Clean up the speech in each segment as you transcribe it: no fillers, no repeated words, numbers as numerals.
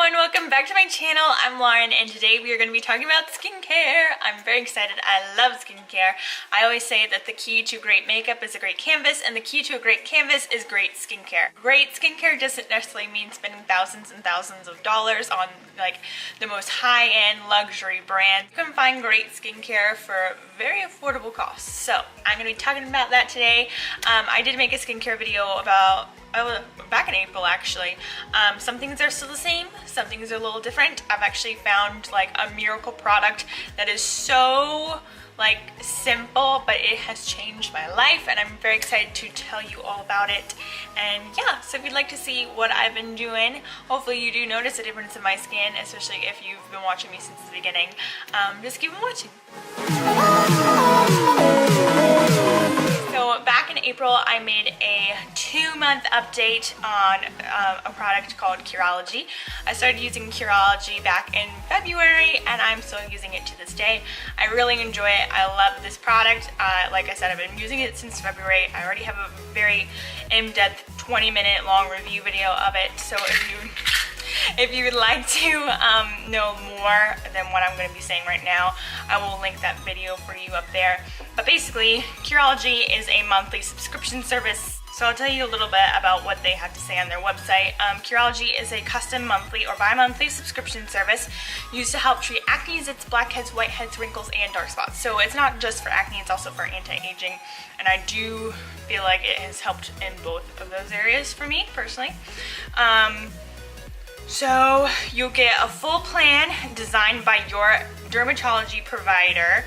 and welcome back to my channel. I'm Lauren and today we are going to be talking about skincare. I'm very excited. I love skincare. I always say that the key to great makeup is a great canvas and the key to a great canvas is great skincare. Great skincare doesn't necessarily mean spending thousands and thousands of dollars on like the most high-end luxury brand. You can find great skincare for very affordable costs. So I'm going to be talking about that today. I did make a skincare video about back in April actually. Some things are still the same, some things are a little different. I've actually found like a miracle product that is so like simple, but it has changed my life and I'm very excited to tell you all about it. And yeah, so if you'd like to see what I've been doing, hopefully you do notice a difference in my skin, especially if you've been watching me since the beginning. Just keep on watching. So back in April, I made a 2-month update on a product called Curology. I started using Curology back in February and I'm still using it to this day. I really enjoy it. I love this product. Like I said, I've been using it since February. I already have a very in-depth 20-minute long review video of it. So if you would like to know more than what I'm going to be saying right now, I will link that video for you up there. But basically, Curology is a monthly subscription service. So I'll tell you a little bit about what they have to say on their website. Curology is a custom monthly or bi-monthly subscription service used to help treat acne, zits, blackheads, whiteheads, wrinkles, and dark spots. So it's not just for acne, it's also for anti-aging. And I do feel like it has helped in both of those areas for me personally. So you'll get a full plan designed by your dermatology provider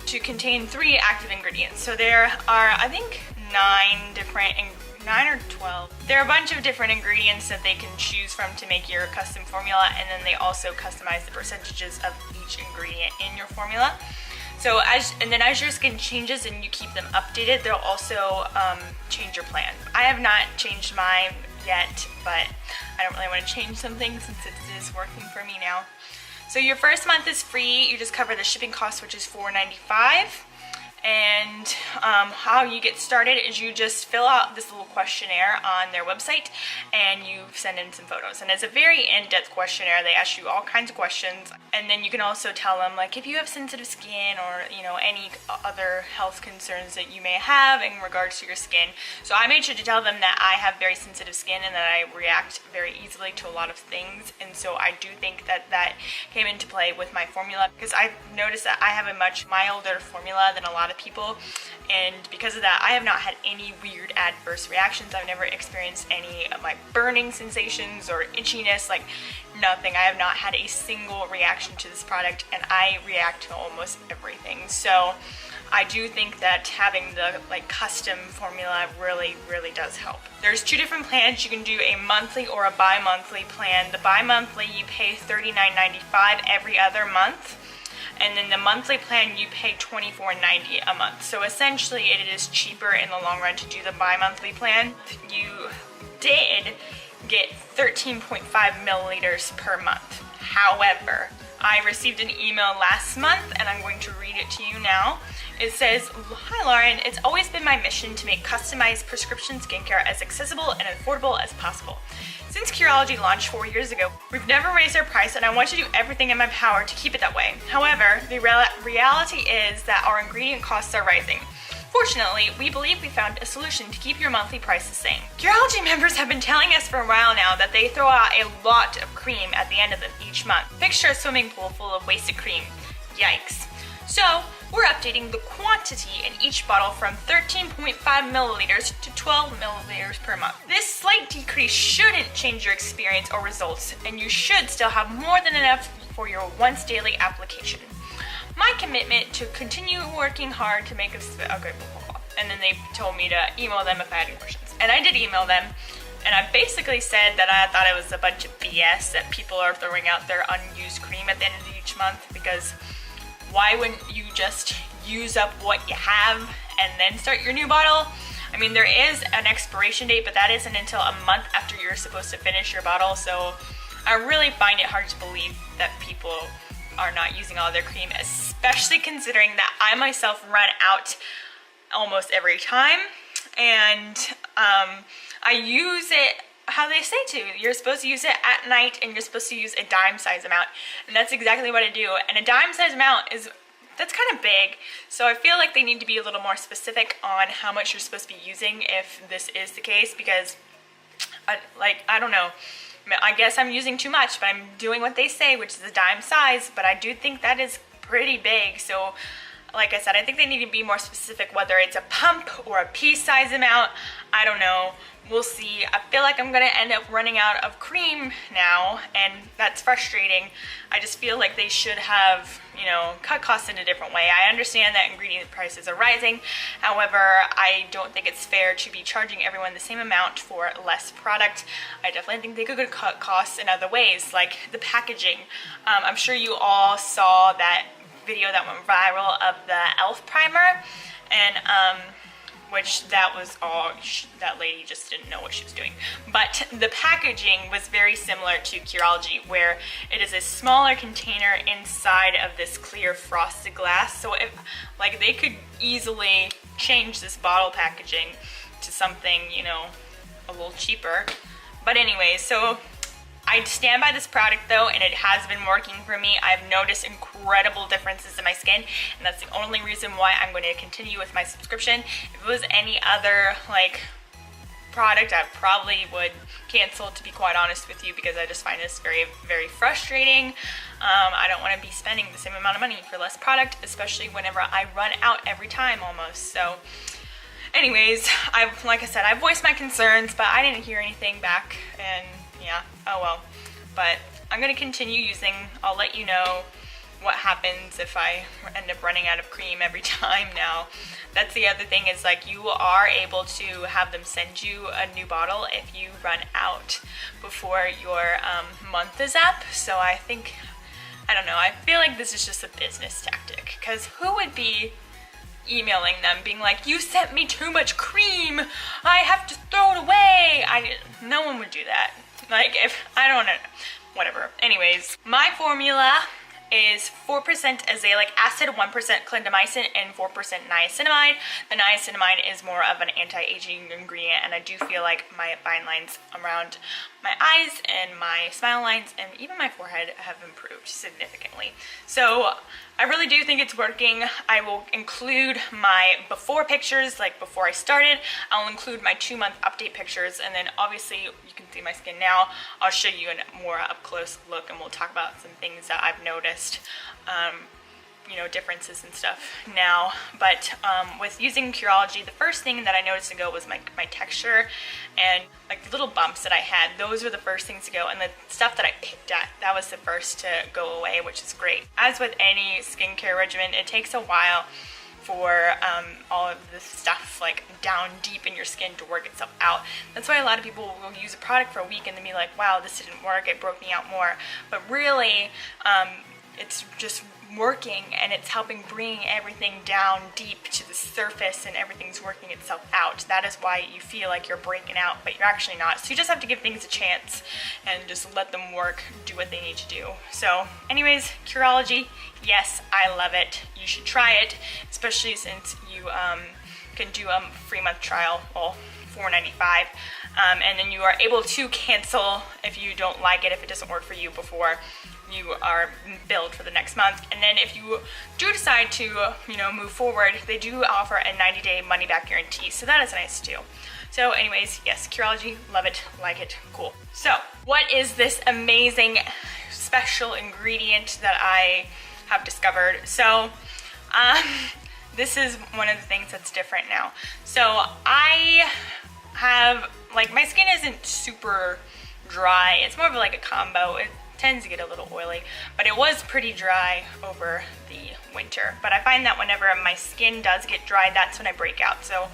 to contain 3 active ingredients. So there are, I think, 9 or 12. There are a bunch of different ingredients that they can choose from to make your custom formula, and then they also customize the percentages of each ingredient in your formula. So as your skin changes and you keep them updated, they'll also change your plan. I have not changed mine yet, but I don't really want to change something since it is working for me now. So your first month is free. You just cover the shipping cost, which is $4.95. And how you get started is you just fill out this little questionnaire on their website and you send in some photos. And it's a very in-depth questionnaire. They ask you all kinds of questions, and then you can also tell them like if you have sensitive skin or any other health concerns that you may have in regards to your skin. So I made sure to tell them that I have very sensitive skin and that I react very easily to a lot of things, and so I do think that that came into play with my formula, because I've noticed that I have a much milder formula than a lot of people, and because of that I have not had any weird adverse reactions. I've never experienced any like burning sensations or itchiness, like nothing. I have not had a single reaction to this product and I react to almost everything. So I do think that having the like custom formula really does help. There's 2 different plans. You can do a monthly or a bi-monthly plan. The bi-monthly you pay $39.95 every other month. And then the monthly plan you pay $24.90 a month. So essentially it is cheaper in the long run to do the bi-monthly plan. You did get 13.5 milliliters per month. However, I received an email last month and I'm going to read it to you now. It says, "Hi Lauren, it's always been my mission to make customized prescription skincare as accessible and affordable as possible. Since Curology launched 4 years ago, we've never raised our price and I want to do everything in my power to keep it that way. However, the reality is that our ingredient costs are rising. Fortunately, we believe we found a solution to keep your monthly price the same. Curology members have been telling us for a while now that they throw out a lot of cream at the end of each month. Picture a swimming pool full of wasted cream. Yikes. So, we're updating the quantity in each bottle from 13.5 milliliters to 12 milliliters per month. This slight decrease shouldn't change your experience or results, and you should still have more than enough for your once daily application. My commitment to continue working hard to make us okay, blah, blah, blah." And then they told me to email them if I had any questions. And I did email them, and I basically said that I thought it was a bunch of BS that people are throwing out their unused cream at the end of each month, because why wouldn't you just use up what you have and then start your new bottle? I mean, there is an expiration date, but that isn't until a month after you're supposed to finish your bottle. So I really find it hard to believe that people are not using all their cream, especially considering that I myself run out almost every time. And I use it how they say to. You're supposed to use it at night, and you're supposed to use a dime size amount, and that's exactly what I do. And a dime size amount that's kind of big, so I feel like they need to be a little more specific on how much you're supposed to be using if this is the case, because I don't know, I guess I'm using too much, but I'm doing what they say, which is a dime size, but I do think that is pretty big. So like I said, I think they need to be more specific, whether it's a pump or a piece size amount. I don't know. We'll see. I feel like I'm going to end up running out of cream now, and that's frustrating. I just feel like they should have, you know, cut costs in a different way. I understand that ingredient prices are rising. However, I don't think it's fair to be charging everyone the same amount for less product. I definitely think they could cut costs in other ways, like the packaging. I'm sure you all saw that video that went viral of the e.l.f. primer, and which that was all, that lady just didn't know what she was doing. But the packaging was very similar to Curology, where it is a smaller container inside of this clear frosted glass. So if, like, they could easily change this bottle packaging to something, you know, a little cheaper. But anyway, so I stand by this product though, and it has been working for me. I've noticed incredible differences in my skin, and that's the only reason why I'm going to continue with my subscription. If it was any other like product, I probably would cancel, to be quite honest with you, because I just find this very, very frustrating. I don't want to be spending the same amount of money for less product, especially whenever I run out every time almost. So anyways, like I said, I voiced my concerns, but I didn't hear anything back, and yeah, oh well. But I'm going to continue using. I'll let you know what happens if I end up running out of cream every time now. That's the other thing, is like, you are able to have them send you a new bottle if you run out before your month is up. So I think, I don't know, I feel like this is just a business tactic, because who would be emailing them being like, you sent me too much cream, I have to throw it away? No one would do that. Like, if, I don't know, whatever. Anyways, my formula is 4% azelaic acid, 1% clindamycin, and 4% niacinamide. The niacinamide is more of an anti-aging ingredient, and I do feel like my fine lines around my eyes and my smile lines and even my forehead have improved significantly. So I really do think it's working. I will include my before pictures, like before I started. I'll include my 2-month update pictures, and then obviously you can see my skin now. I'll show you a more up close look, and we'll talk about some things that I've noticed, you know, differences and stuff now. But with using Curology, the first thing that I noticed to go was my texture, and like the little bumps that I had, those were the first things to go, and the stuff that I picked at, that was the first to go away, which is great. As with any skincare regimen, it takes a while for all of this stuff like down deep in your skin to work itself out. That's why a lot of people will use a product for a week and then be like, wow, this didn't work, it broke me out more. But really, it's just working, and it's helping bring everything down deep to the surface, and everything's working itself out. That is why you feel like you're breaking out, but you're actually not. So you just have to give things a chance and just let them work, do what they need to do. So anyways, Curology, yes, I love it. You should try it, especially since you can do a free month trial, well, $4.95, and then you are able to cancel if you don't like it, if it doesn't work for you before you are billed for the next month. And then if you do decide to, you know, move forward, they do offer a 90-day money-back guarantee, so that is nice too. So anyways, yes, Curology, love it, like it, cool. So what is this amazing special ingredient that I have discovered? So this is one of the things that's different now. So I have, like, my skin isn't super dry, it's more of like a combo. It tends to get a little oily, but it was pretty dry over the winter. But I find that whenever my skin does get dry, that's when I break out. So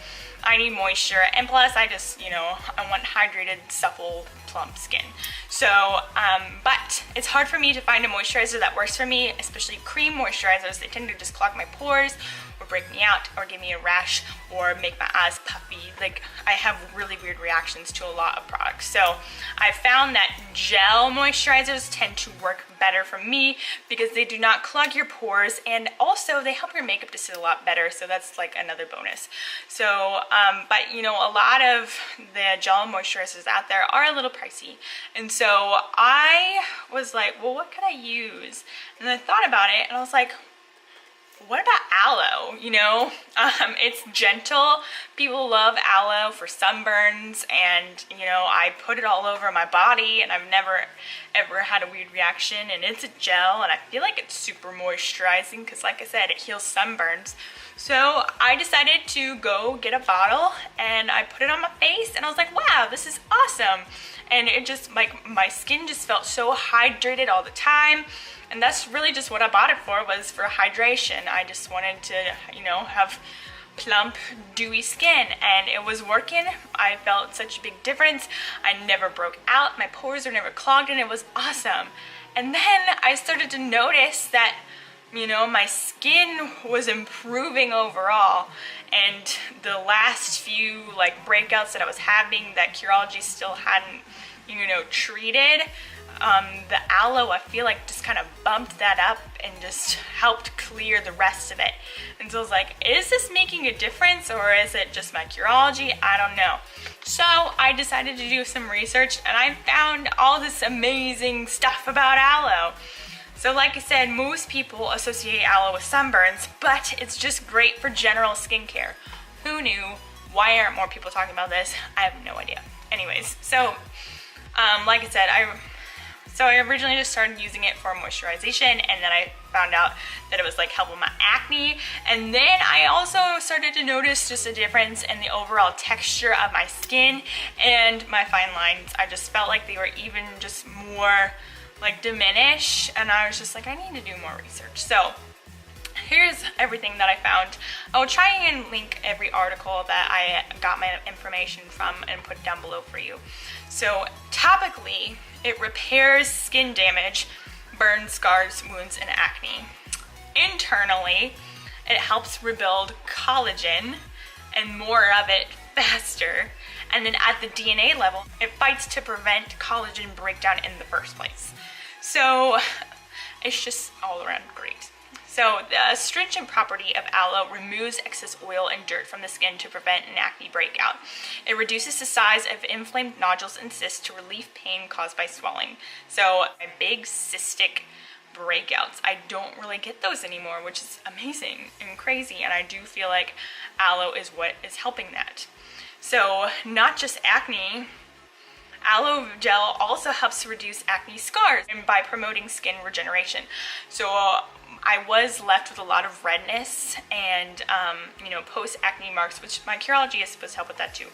I need moisture, and plus I just, you know, I want hydrated, supple, plump skin. So, but it's hard for me to find a moisturizer that works for me, especially cream moisturizers. They tend to just clog my pores, or break me out, or give me a rash, or make my eyes puffy. Like, I have really weird reactions to a lot of products. So I found that gel moisturizers tend to work better for me because they do not clog your pores, and also they help your makeup to sit a lot better, so that's like another bonus. So but you know, a lot of the gel moisturizers out there are a little pricey. And so I was like, well, what could I use? And I thought about it and I was like, what about aloe? You know, it's gentle. People love aloe for sunburns, and you know, I put it all over my body and I've never ever had a weird reaction. And it's a gel and I feel like it's super moisturizing because, like I said, it heals sunburns. So I decided to go get a bottle and I put it on my face and I was like, wow, this is awesome. And it just, like, my skin just felt so hydrated all the time. And that's really just what I bought it for, was for hydration. I just wanted to, you know, have plump, dewy skin, and it was working. I felt such a big difference. I never broke out. My pores were never clogged, and it was awesome. And then I started to notice that, you know, my skin was improving overall. And the last few, like, breakouts that I was having that Curology still hadn't, you know, treated, the aloe, I feel like, just kind of bumped that up and just helped clear the rest of it. And so I was like, is this making a difference, or is it just my Curology? I don't know. So I decided to do some research and I found all this amazing stuff about aloe. So like I said, most people associate aloe with sunburns, but it's just great for general skincare. Who knew? Why aren't more people talking about this? I have no idea. Anyways, so like I said, I originally just started using it for moisturization, and then I found out that it was like helping my acne. And then I also started to notice just a difference in the overall texture of my skin and my fine lines. I just felt like they were even just more like diminished, and I was just like, I need to do more research. So here's everything that I found. I will try and link every article that I got my information from and put down below for you. So topically, it repairs skin damage, burns, scars, wounds, and acne. Internally, it helps rebuild collagen and more of it faster. And then at the DNA level, it fights to prevent collagen breakdown in the first place. So it's just all around great. So the astringent property of aloe removes excess oil and dirt from the skin to prevent an acne breakout. It reduces the size of inflamed nodules and cysts to relieve pain caused by swelling. So big cystic breakouts, I don't really get those anymore, which is amazing and crazy. And I do feel like aloe is what is helping that. So not just acne, aloe gel also helps to reduce acne scars and by promoting skin regeneration. So I was left with a lot of redness and, you know, post-acne marks, which my Curology is supposed to help with that too.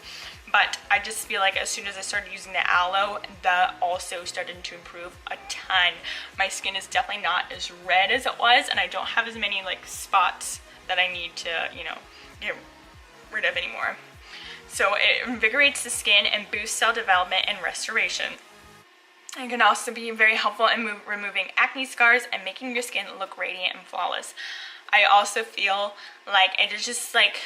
But I just feel like as soon as I started using the aloe, that also started to improve a ton. My skin is definitely not as red as it was, and I don't have as many like spots that I need to, you know, get rid of anymore. So it invigorates the skin and boosts cell development and restoration. It can also be very helpful in removing acne scars and making your skin look radiant and flawless. I also feel like it is just like,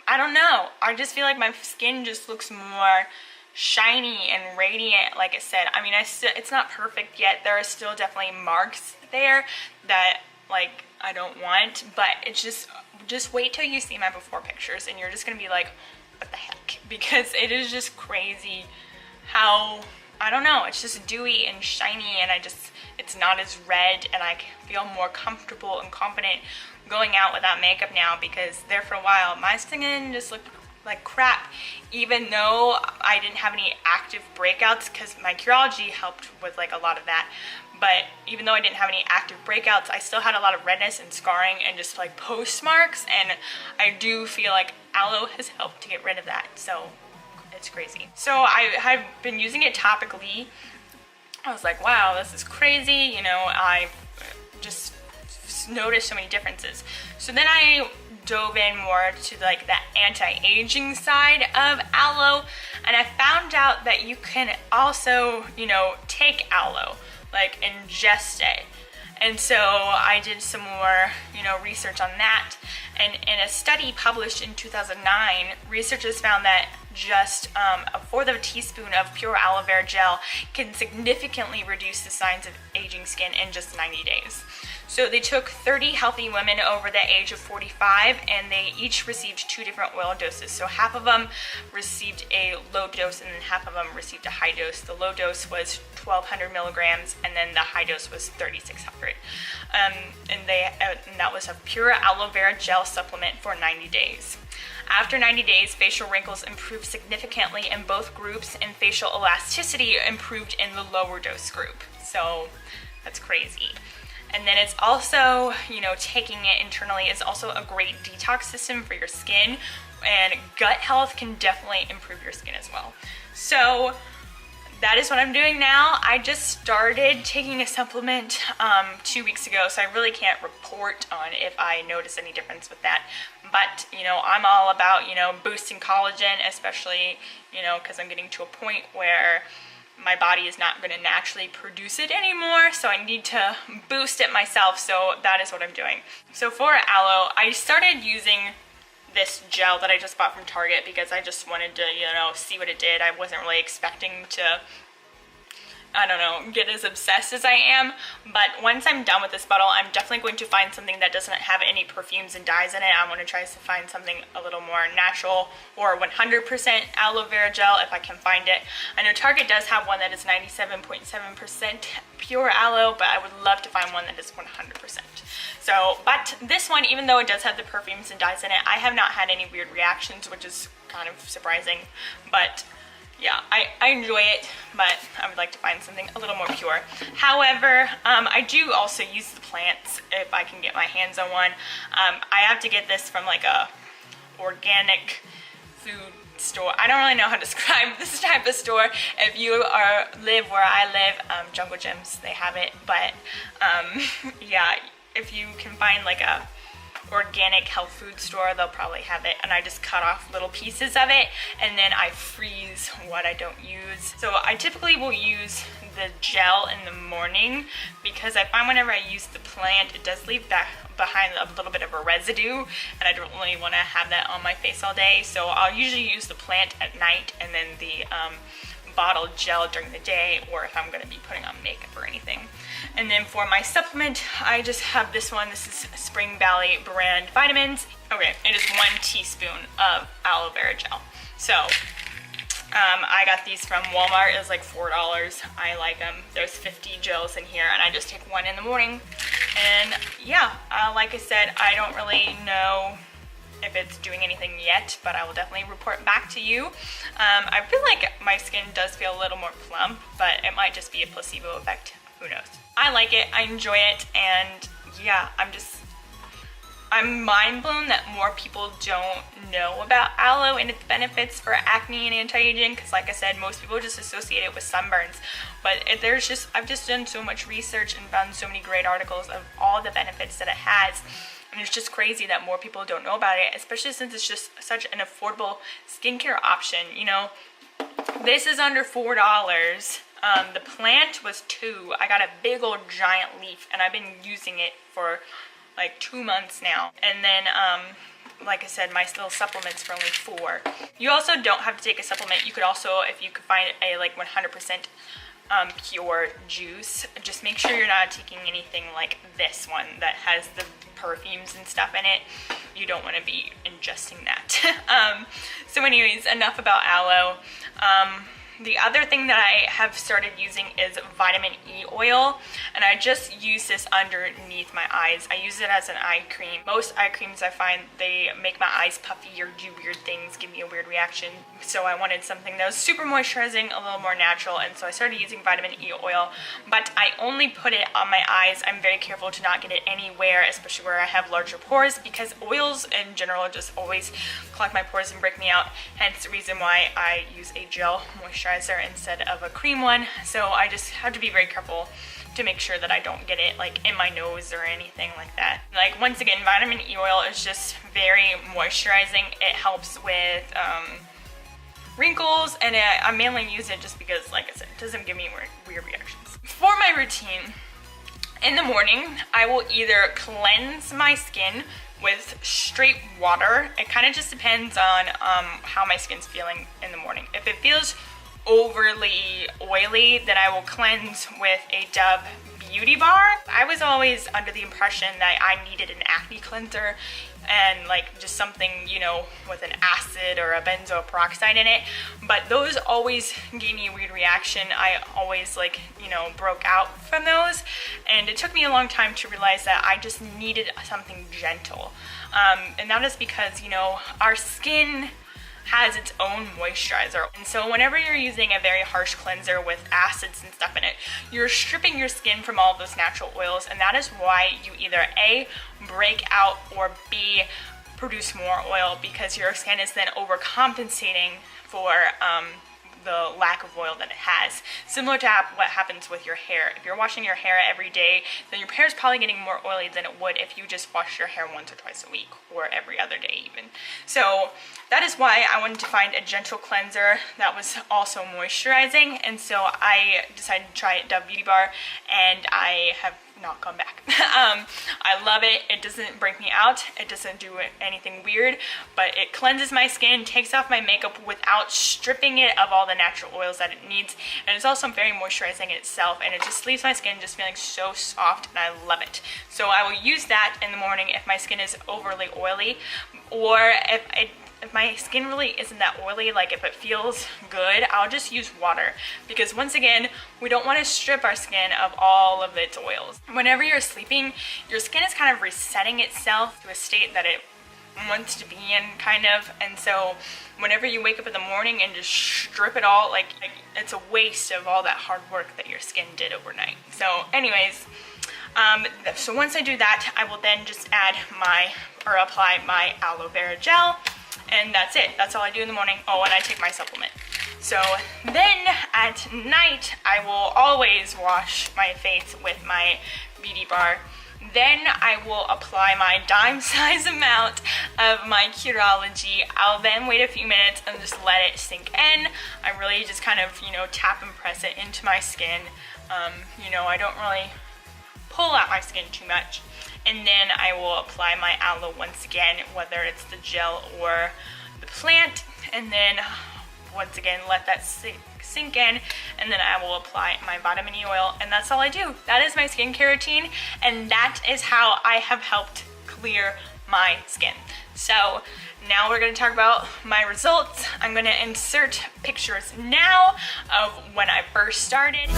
I don't know, I just feel like my skin just looks more shiny and radiant, like I said. I mean, it's not perfect yet. There are still definitely marks there that, like, I don't want, but it's just wait till you see my before pictures and you're just gonna be like, what the heck? Because it is just crazy how, I don't know, it's just dewy and shiny, and it's not as red, and I feel more comfortable and confident going out without makeup now, because there for a while my skin just looked like crap, even though I didn't have any active breakouts, because my Curology helped with like a lot of that. But even though I didn't have any active breakouts, I still had a lot of redness and scarring and just like postmarks, and I do feel like aloe has helped to get rid of that. So it's crazy. So I have been using it topically. I was like, wow, this is crazy. You know, I just noticed so many differences. So then I dove in more to like the anti-aging side of aloe, and I found out that you can also, you know, take aloe, like ingest it. And so I did some more, you know, research on that. And in a study published in 2009, researchers found that just a fourth of a teaspoon of pure aloe vera gel can significantly reduce the signs of aging skin in just 90 days. So they took 30 healthy women over the age of 45 and they each received 2 different oil doses. So half of them received a low dose and then half of them received a high dose. The low dose was 1,200 milligrams and then the high dose was 3,600. And that was a pure aloe vera gel supplement for 90 days. After 90 days, facial wrinkles improved significantly in both groups and facial elasticity improved in the lower dose group. So that's crazy. And then it's also, you know, taking it internally is also a great detox system for your skin, and gut health can definitely improve your skin as well. So that is what I'm doing now. I just started taking a supplement 2 weeks ago, so I really can't report on if I notice any difference with that. But, you know, I'm all about, you know, boosting collagen, especially, you know, because I'm getting to a point where my body is not going to naturally produce it anymore, so I need to boost it myself, so that is what I'm doing. So for aloe, I started using this gel that I just bought from Target because I just wanted to, you know, see what it did. I wasn't really expecting to, I don't know, get as obsessed as I am, but once I'm done with this bottle, I'm definitely going to find something that doesn't have any perfumes and dyes in it. I want to try to find something a little more natural or 100% aloe vera gel if I can find it. I know Target does have one that is 97.7% pure aloe, but I would love to find one that is 100%. So, but this one, even though it does have the perfumes and dyes in it, I have not had any weird reactions, which is kind of surprising, but yeah, I enjoy it, but I would like to find something a little more pure. However, I do also use the plants if I can get my hands on one. I have to get this from like a organic food store. I don't really know how to describe this type of store. If you live where I live, Jungle Gyms, they have it, but yeah, if you can find like a organic health food store, they'll probably have it, and I just cut off little pieces of it and then I freeze what I don't use. So I typically will use the gel in the morning because I find whenever I use the plant, it does leave behind a little bit of a residue, and I don't really want to have that on my face all day. So I'll usually use the plant at night and then the bottled gel during the day, or if I'm going to be putting on makeup or anything. And then for my supplement, I just have this one. This is Spring Valley brand vitamins. Okay, it is 1 teaspoon of aloe vera gel. So I got these from Walmart. It was like $4. I like them. There's 50 gels in here, and I just take one in the morning. And yeah, like I said, I don't really know if it's doing anything yet, but I will definitely report back to you. I feel like my skin does feel a little more plump, but it might just be a placebo effect. Who knows? I like it, I enjoy it, and yeah, I'm mind blown that more people don't know about aloe and its benefits for acne and anti-aging, because like I said, most people just associate it with sunburns, but I've just done so much research and found so many great articles of all the benefits that it has. And it's just crazy that more people don't know about it, especially since it's just such an affordable skincare option. You know, this is under $4. The plant was $2. I got a big old giant leaf, and I've been using it for like 2 months now. And then, like I said, my little supplements for only $4. You also don't have to take a supplement. You could also, if you could find a like 100% pure juice, just make sure you're not taking anything like this one that has the perfumes and stuff in it. You don't want to be ingesting that. So anyways, enough about aloe. The other thing that I have started using is vitamin E oil, and I just use this underneath my eyes. I use it as an eye cream. Most eye creams, I find they make my eyes puffy or do weird things, give me a weird reaction. So I wanted something that was super moisturizing, a little more natural, and so I started using vitamin E oil, but I only put it on my eyes. I'm very careful to not get it anywhere, especially where I have larger pores, because oils in general just always clog my pores and break me out, hence the reason why I use a gel moisturizer instead of a cream one. So I just have to be very careful to make sure that I don't get it like in my nose or anything like that. Like, once again, vitamin E oil is just very moisturizing. It helps with wrinkles, and I mainly use it just because, like I said, it doesn't give me weird reactions. For my routine, in the morning, I will either cleanse my skin with straight water. It kind of just depends on how my skin's feeling in the morning. If it feels overly oily, then I will cleanse with a Dove Beauty Bar. I was always under the impression that I needed an acne cleanser and like just something, you know, with an acid or a benzoyl peroxide in it, but those always gave me a weird reaction. I always, like, you know, broke out from those, and it took me a long time to realize that I just needed something gentle, and that is because, you know, our skin has its own moisturizer, and so whenever you're using a very harsh cleanser with acids and stuff in it, you're stripping your skin from all of those natural oils, and that is why you either A, break out, or B, produce more oil, because your skin is then overcompensating for the lack of oil that it has. Similar to what happens with your hair. If you're washing your hair every day, then your hair is probably getting more oily than it would if you just washed your hair once or twice a week, or every other day even. So that is why I wanted to find a gentle cleanser that was also moisturizing, and so I decided to try Dove Beauty Bar, and I have not gone back. I love it. It doesn't break me out. It doesn't do anything weird, but it cleanses my skin, takes off my makeup without stripping it of all the natural oils that it needs, and it's also very moisturizing in itself, and it just leaves my skin just feeling so soft, and I love it. So I will use that in the morning if my skin is overly oily, or if my skin really isn't that oily, like if it feels good, I'll just use water, because once again, we don't want to strip our skin of all of its oils. Whenever you're sleeping, your skin is kind of resetting itself to a state that it wants to be in, kind of, and so whenever you wake up in the morning and just strip it all, like it's a waste of all that hard work that your skin did overnight. So anyways, so once I do that, I will then just apply my aloe vera gel, and that's it. That's all I do in the morning. Oh, and I take my supplement. So then at night, I will always wash my face with my Beauty Bar. Then I will apply my dime-size amount of my Curology. I'll then wait a few minutes and just let it sink in. I really just kind of, you know, tap and press it into my skin. You know, I don't really pull out my skin too much. And then I will apply my aloe once again, whether it's the gel or the plant, and then once again let that sink in, and then I will apply my vitamin E oil, and that's all I do. That is my skincare routine, and that is how I have helped clear my skin. So now we're going to talk about my results. I'm going to insert pictures now of when I first started.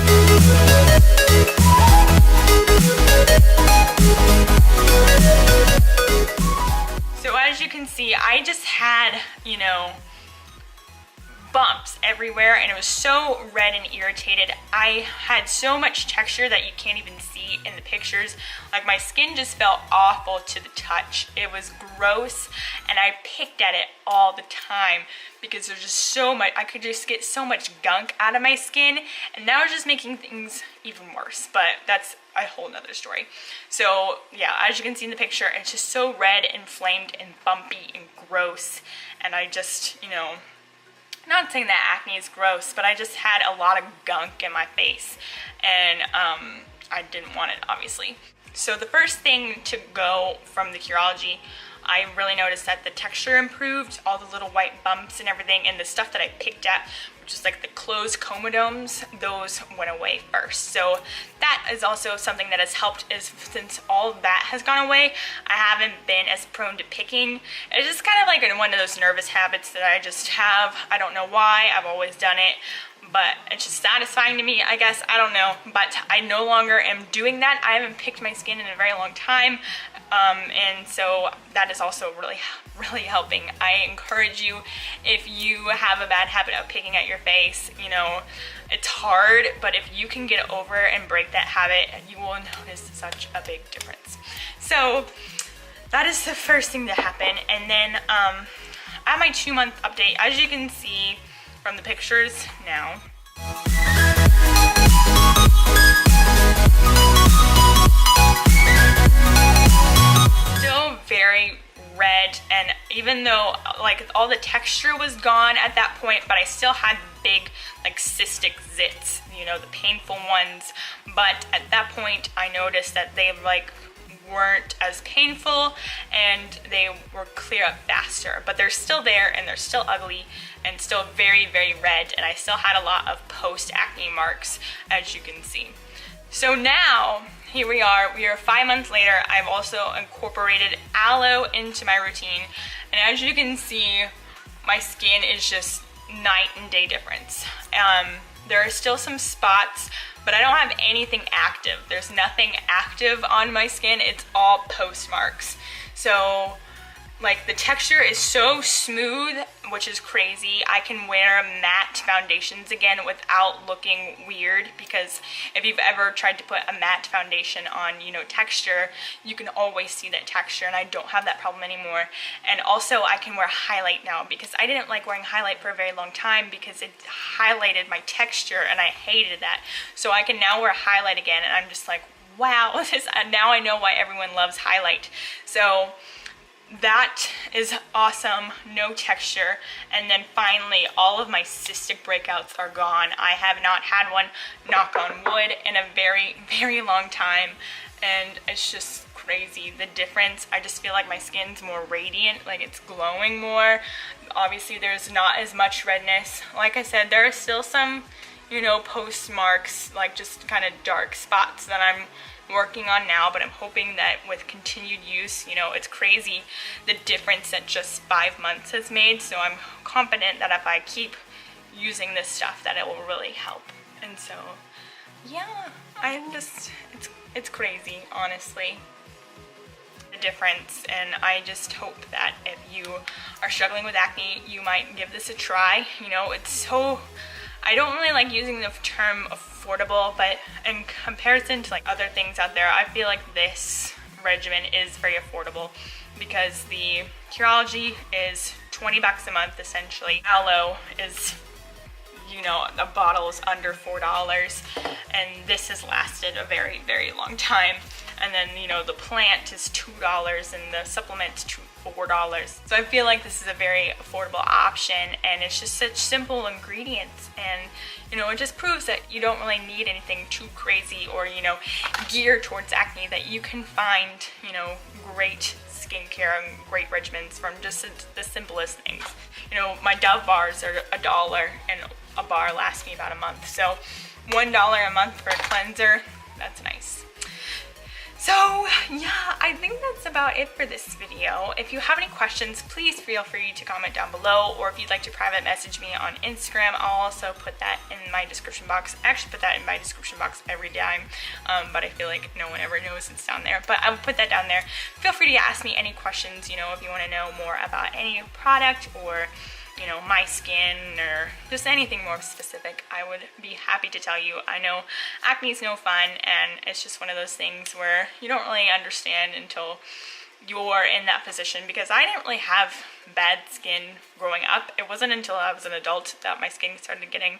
So as you can see, I just had, you know, bumps everywhere, and it was so red and irritated. I had so much texture that you can't even see in the pictures. Like, my skin just felt awful to the touch. It was gross, and I picked at it all the time because there's just so much, I could just get so much gunk out of my skin, and that was just making things even worse, but that's a whole nother story. So yeah, as you can see in the picture, it's just so red, inflamed, and bumpy, and gross, and I just, you know, not saying that acne is gross, but I just had a lot of gunk in my face, and I didn't want it, obviously. So the first thing to go from the Curology, I really noticed that the texture improved, all the little white bumps and everything, and the stuff that I picked at, which is like the closed comedones, those went away first. So that is also something that has helped, is since all of that has gone away, I haven't been as prone to picking. It's just kind of like one of those nervous habits that I just have. I don't know why, I've always done it, but it's just satisfying to me, I guess. I don't know, but I no longer am doing that. I haven't picked my skin in a very long time, and so that is also really helping. I encourage you, if you have a bad habit of picking at your face, you know, it's hard, but if you can get over and break that habit, you will notice such a big difference. So that is the first thing to happen. And then at my 2-month update, as you can see from the pictures now, still very red, and even though like all the texture was gone at that point, but I still had big like cystic zits, you know, the painful ones. But at that point I noticed that they've like weren't as painful and they were clear up faster, but they're still there and they're still ugly and still very, very red, and I still had a lot of post-acne marks, as you can see. So now, here we are 5 months later. I've also incorporated aloe into my routine, and as you can see, my skin is just night and day difference. There are still some spots, but I don't have anything active. There's nothing active on my skin. It's all post marks. So like the texture is so smooth, which is crazy. I can wear matte foundations again without looking weird, because if you've ever tried to put a matte foundation on, you know, texture, you can always see that texture, and I don't have that problem anymore. And also I can wear highlight now, because I didn't like wearing highlight for a very long time because it highlighted my texture and I hated that. So I can now wear highlight again, and I'm just like, wow, now I know why everyone loves highlight. So that is awesome, no texture. And then finally, all of my cystic breakouts are gone. I have not had one, knock on wood, in a very, very long time. And it's just crazy, the difference. I just feel like my skin's more radiant, like it's glowing more. Obviously, there's not as much redness. Like I said, there are still some, you know, post marks, like just kind of dark spots that I'm working on now, but I'm hoping that with continued use, you know, it's crazy the difference that just 5 months has made. So I'm confident that if I keep using this stuff, that it will really help. And so yeah, I'm just, it's crazy, honestly, the difference. And I just hope that if you are struggling with acne, you might give this a try. You know, it's so, I don't really like using the term affordable, but in comparison to like other things out there, I feel like this regimen is very affordable, because the Curology is 20 bucks a month essentially. Aloe is, you know, a bottle is under $4, and this has lasted a very, very long time. And then, you know, the plant is $2 and the supplement's $4. So I feel like this is a very affordable option, and it's just such simple ingredients, and you know, it just proves that you don't really need anything too crazy or, you know, geared towards acne, that you can find, you know, great skincare and great regimens from just the simplest things. You know, my Dove bars are $1, and a bar lasts me about a month. So $1 a month for a cleanser, that's nice. So yeah, I think that's about it for this video. If you have any questions, please feel free to comment down below, or if you'd like to private message me on Instagram, I'll also put that in my description box. I actually put that in my description box every time, but I feel like no one ever knows it's down there. But I will put that down there. Feel free to ask me any questions, you know, if you want to know more about any product, or you know, my skin, or just anything more specific, I would be happy to tell you. I know acne is no fun, and it's just one of those things where you don't really understand until you're in that position, because I didn't really have bad skin growing up. It wasn't until I was an adult that my skin started getting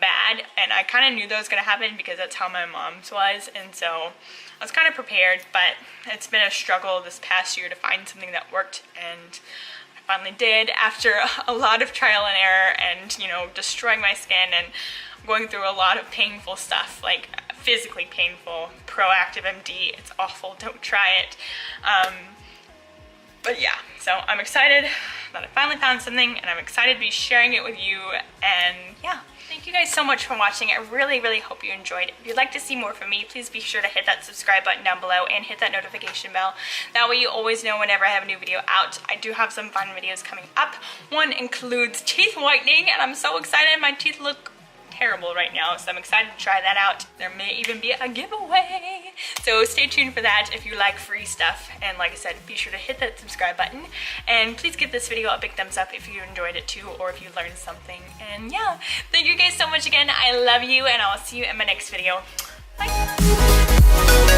bad, and I kind of knew that was going to happen because that's how my mom's was, and so I was kind of prepared. But it's been a struggle this past year to find something that worked, and finally did, after a lot of trial and error, and you know, destroying my skin and going through a lot of painful stuff, like physically painful. Proactive MD, it's awful, don't try it. But yeah, so I'm excited that I finally found something, and I'm excited to be sharing it with you. And yeah, thank you guys so much for watching. I really, really hope you enjoyed. If you'd like to see more from me, please be sure to hit that subscribe button down below and hit that notification bell. That way you always know whenever I have a new video out. I do have some fun videos coming up. One includes teeth whitening, and I'm so excited. My teeth look terrible right now, so I'm excited to try that out. There may even be a giveaway, so stay tuned for that if you like free stuff. And like I said, be sure to hit that subscribe button, and please give this video a big thumbs up if you enjoyed it too, or if you learned something. And yeah, thank you guys so much again. I love you, and I'll see you in my next video. Bye.